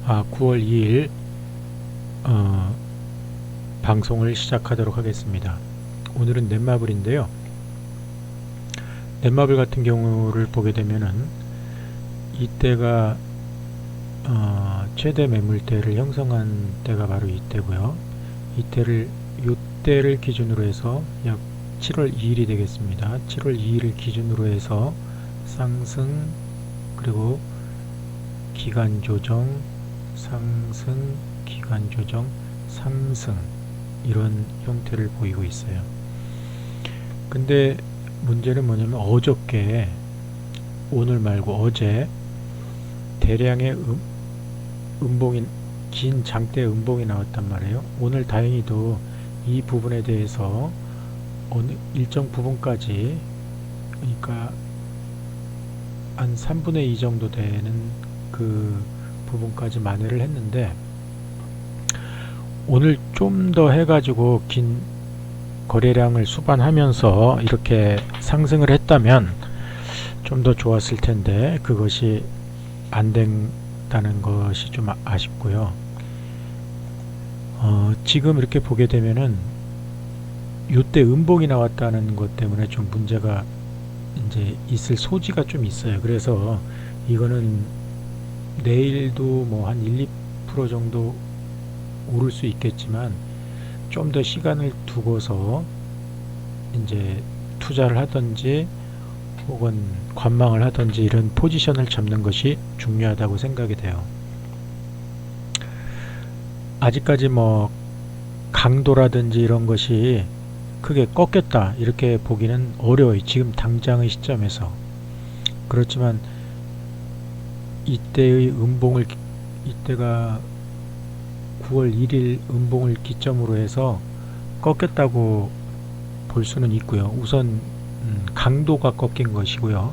9월 2일 방송을 시작하도록 하겠습니다. 오늘은 넷마블인데요. 넷마블 같은 경우를 보게 되면은 이때가 최대 매물대를 형성한 때가 바로 이때고요. 이때를 기준으로 해서 약 7월 2일이 되겠습니다. 7월 2일을 기준으로 해서 상승, 그리고 기간 조정, 상승, 기간 조정, 상승, 이런 형태를 보이고 있어요. 근데 문제는 뭐냐면 어저께, 오늘 말고 어제 대량의 음봉이, 긴 장대 음봉이 나왔단 말이에요. 오늘 다행히도 이 부분에 대해서 어느 일정 부분까지, 그러니까 한 3분의 2 정도 되는 그 부분까지 만회를 했는데, 오늘 좀 더 해가지고 긴 거래량을 수반하면서 이렇게 상승을 했다면 좀 더 좋았을 텐데, 그것이 안 된다는 것이 좀 아쉽고요. 지금 이렇게 보게 되면은 이때 음봉이 나왔다는 것 때문에 좀 문제가 이제 있을 소지가 좀 있어요. 그래서 이거는 내일도 뭐 한 1~2% 정도 오를 수 있겠지만, 좀 더 시간을 두고서 이제 투자를 하든지 혹은 관망을 하든지 이런 포지션을 잡는 것이 중요하다고 생각이 돼요. 아직까지 뭐 강도라든지 이런 것이 크게 꺾였다 이렇게 보기는 어려워요. 지금 당장의 시점에서. 그렇지만 이때가 9월 1일 음봉을 기점으로 해서 꺾였다고 볼 수는 있고요. 우선 강도가 꺾인 것이고요.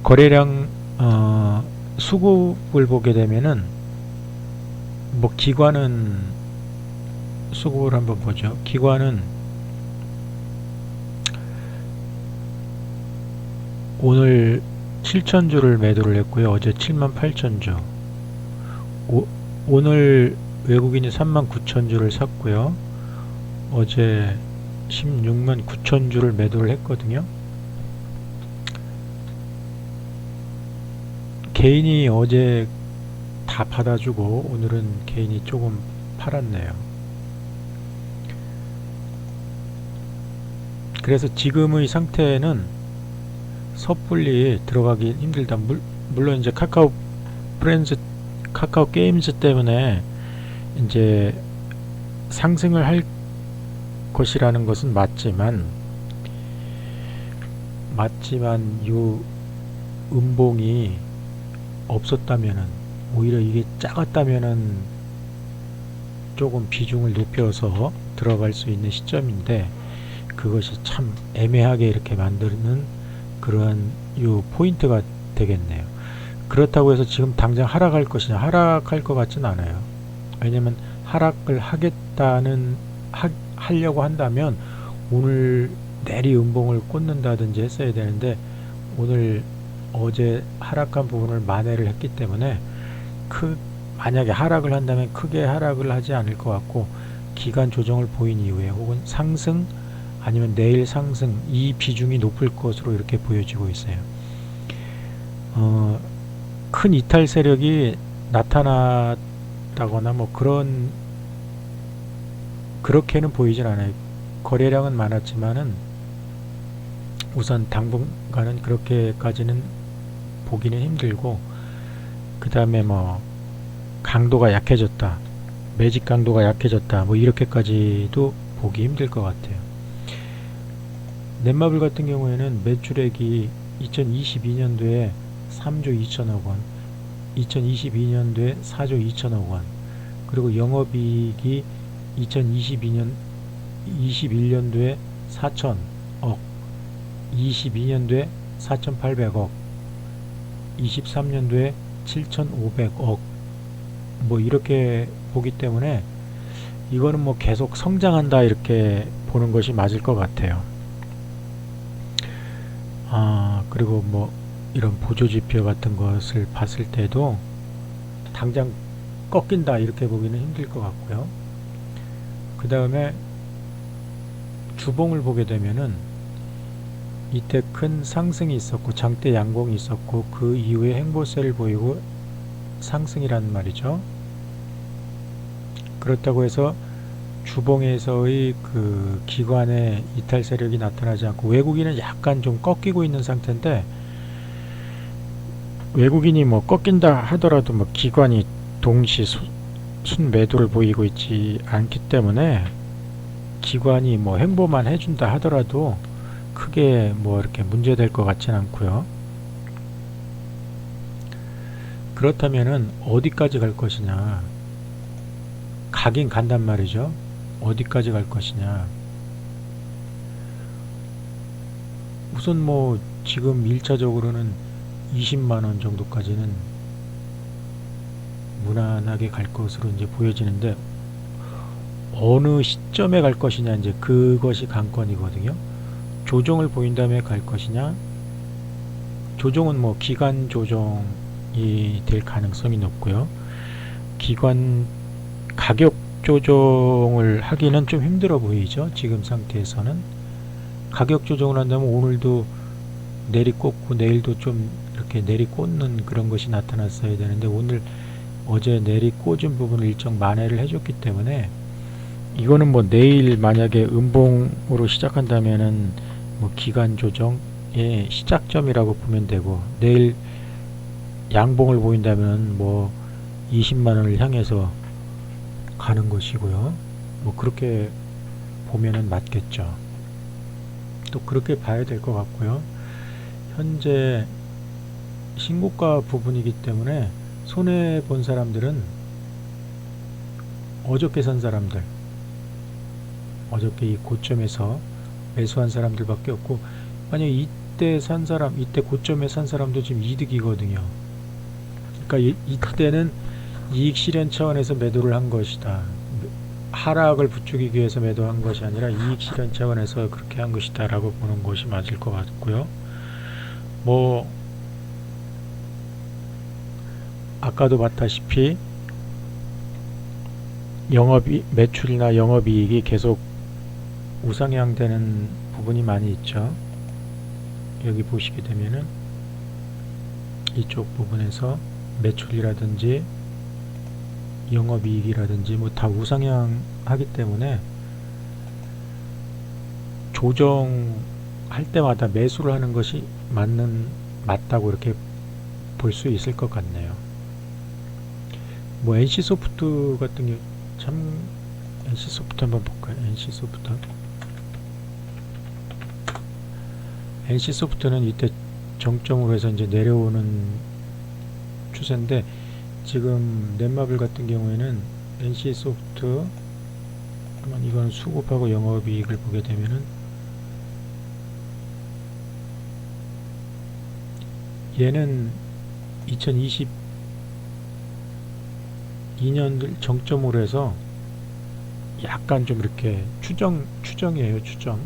거래량 수급을 보게 되면은, 뭐 기관은 수급을 한번 보죠. 기관은 오늘 7,000주를 매도를 했고요. 어제 78,000주. 오늘 외국인이 39,000주를 샀고요. 어제 169,000주를 매도를 했거든요. 개인이 어제 다 받아주고 오늘은 개인이 조금 팔았네요. 그래서 지금의 상태는 섣불리 들어가기 힘들다. 물론 이제 카카오 게임즈 때문에 이제 상승을 할 것이라는 것은 맞지만 요 음봉이 없었다면은, 오히려 이게 작았다면은 조금 비중을 높여서 들어갈 수 있는 시점인데, 그것이 참 애매하게 이렇게 만드는 그러한 요 포인트가 되겠네요. 그렇다고 해서 지금 당장 하락할 것이냐, 하락할 것 같진 않아요. 왜냐면 하락을 하려고 한다면 오늘 내리 음봉을 꽂는다든지 했어야 되는데, 어제 하락한 부분을 만회를 했기 때문에 만약에 하락을 한다면 크게 하락을 하지 않을 것 같고, 기간 조정을 보인 이후에 혹은 상승 아니면 내일 상승, 이 비중이 높을 것으로 이렇게 보여지고 있어요. 큰 이탈 세력이 나타났다거나 뭐 그렇게는 보이진 않아요. 거래량은 많았지만은 우선 당분간은 그렇게까지는 보기는 힘들고, 그 다음에 뭐 강도가 약해졌다, 매직 강도가 약해졌다, 뭐 이렇게까지도 보기 힘들 것 같아요. 넷마블 같은 경우에는 매출액이 2022년도에 3조 2천억 원, 2022년도에 4조 2천억 원, 그리고 영업이익이 21년도에 4천억, 22년도에 4,800억, 23년도에 7,500억, 뭐 이렇게 보기 때문에 이거는 뭐 계속 성장한다 이렇게 보는 것이 맞을 것 같아요. 그리고 뭐 이런 보조지표 같은 것을 봤을 때도 당장 꺾인다 이렇게 보기는 힘들 것 같고요. 그 다음에 주봉을 보게 되면은 이때 큰 상승이 있었고 장대 양봉이 있었고 그 이후에 행보세를 보이고 상승이란 말이죠. 그렇다고 해서 주봉에서의 그 기관의 이탈 세력이 나타나지 않고 외국인은 약간 좀 꺾이고 있는 상태인데, 외국인이 뭐 꺾인다 하더라도 뭐 기관이 동시 순매도를 보이고 있지 않기 때문에 기관이 뭐 행보만 해준다 하더라도 크게 뭐 이렇게 문제될 것 같지는 않고요. 그렇다면은 어디까지 갈 것이냐, 가긴 간단 말이죠. 어디까지 갈 것이냐. 우선 뭐 지금 1차적으로는 20만원 정도까지는 무난하게 갈 것으로 이제 보여지는데, 어느 시점에 갈 것이냐, 이제 그것이 관건이거든요. 조정을 보인 다음에 갈 것이냐, 조정은 뭐 기간 조정이 될 가능성이 높고요. 기관 가격 조정을 하기는 좀 힘들어 보이죠. 지금 상태에서는 가격 조정을 한다면 오늘도 내리꽂고 내일도 좀 이렇게 내리꽂는 그런 것이 나타났어야 되는데, 오늘 어제 내리꽂은 부분을 일정 만회를 해줬기 때문에 이거는 뭐 내일 만약에 음봉으로 시작한다면은 뭐 기간 조정의 시작점이라고 보면 되고, 내일 양봉을 보인다면 뭐 20만원을 향해서 가는 것이고요. 뭐 그렇게 보면은 맞겠죠. 또 그렇게 봐야 될 것 같고요. 현재 신고가 부분이기 때문에 손해 본 사람들은 어저께 산 사람들, 어저께 이 고점에서 매수한 사람들밖에 없고, 만약 이때 산 사람, 이때 고점에 산 사람도 지금 이득이거든요. 그러니까 이때는 이익 실현 차원에서 매도를 한 것이다. 하락을 부추기기 위해서 매도한 것이 아니라 이익 실현 차원에서 그렇게 한 것이다 라고 보는 것이 맞을 것 같고요. 뭐 아까도 봤다시피 매출이나 영업이익이 계속 우상향되는 부분이 많이 있죠. 여기 보시게 되면은 이쪽 부분에서 매출이라든지 영업이익이라든지 뭐 다 우상향하기 때문에 조정할 때마다 매수를 하는 것이 맞다고 이렇게 볼 수 있을 것 같네요. 뭐 NC소프트 같은 경우 참, NC소프트 한번 볼까요? NC소프트는 이때 정점으로 해서 이제 내려오는 추세인데, 지금 넷마블 같은 경우에는 NC소프트, 이건 수급하고 영업이익을 보게 되면은 얘는 2022년 정점으로 해서 약간 좀 이렇게 추정이에요. 추정.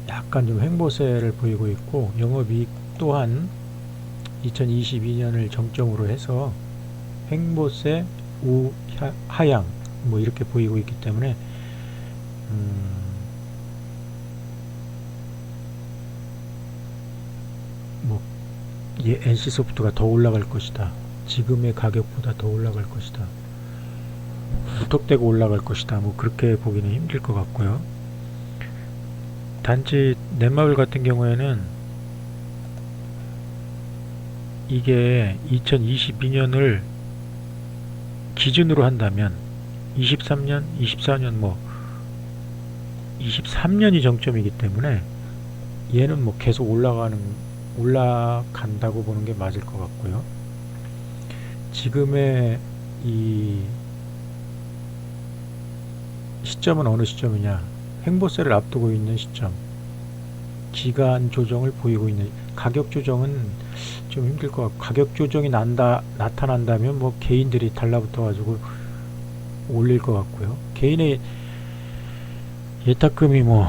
약간 좀 횡보세를 보이고 있고, 영업이익 또한 2022년을 정점으로 해서 횡보세 하향 뭐 이렇게 보이고 있기 때문에 뭐 NC소프트가 더 올라갈 것이다, 지금의 가격보다 더 올라갈 것이다, 무턱대고 올라갈 것이다, 뭐 그렇게 보기는 힘들 것 같고요. 단지 넷마블 같은 경우에는 이게 2022년을 기준으로 한다면 23년, 24년 뭐 23년이 정점이기 때문에 얘는 뭐 계속 올라간다고 보는 게 맞을 것 같고요. 지금의 이 시점은 어느 시점이냐, 횡보세를 앞두고 있는 시점, 기간 조정을 보이고 있는, 가격 조정은 좀 힘들 것 같고, 가격 조정이 나타난다면 뭐 개인들이 달라붙어 가지고 올릴 것 같고요. 개인의 예탁금이 뭐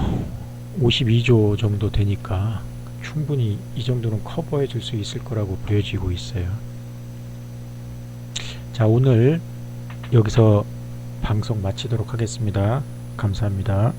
52조 정도 되니까 충분히 이 정도는 커버해 줄 수 있을 거라고 보여지고 있어요. 자, 오늘 여기서 방송 마치도록 하겠습니다. 감사합니다.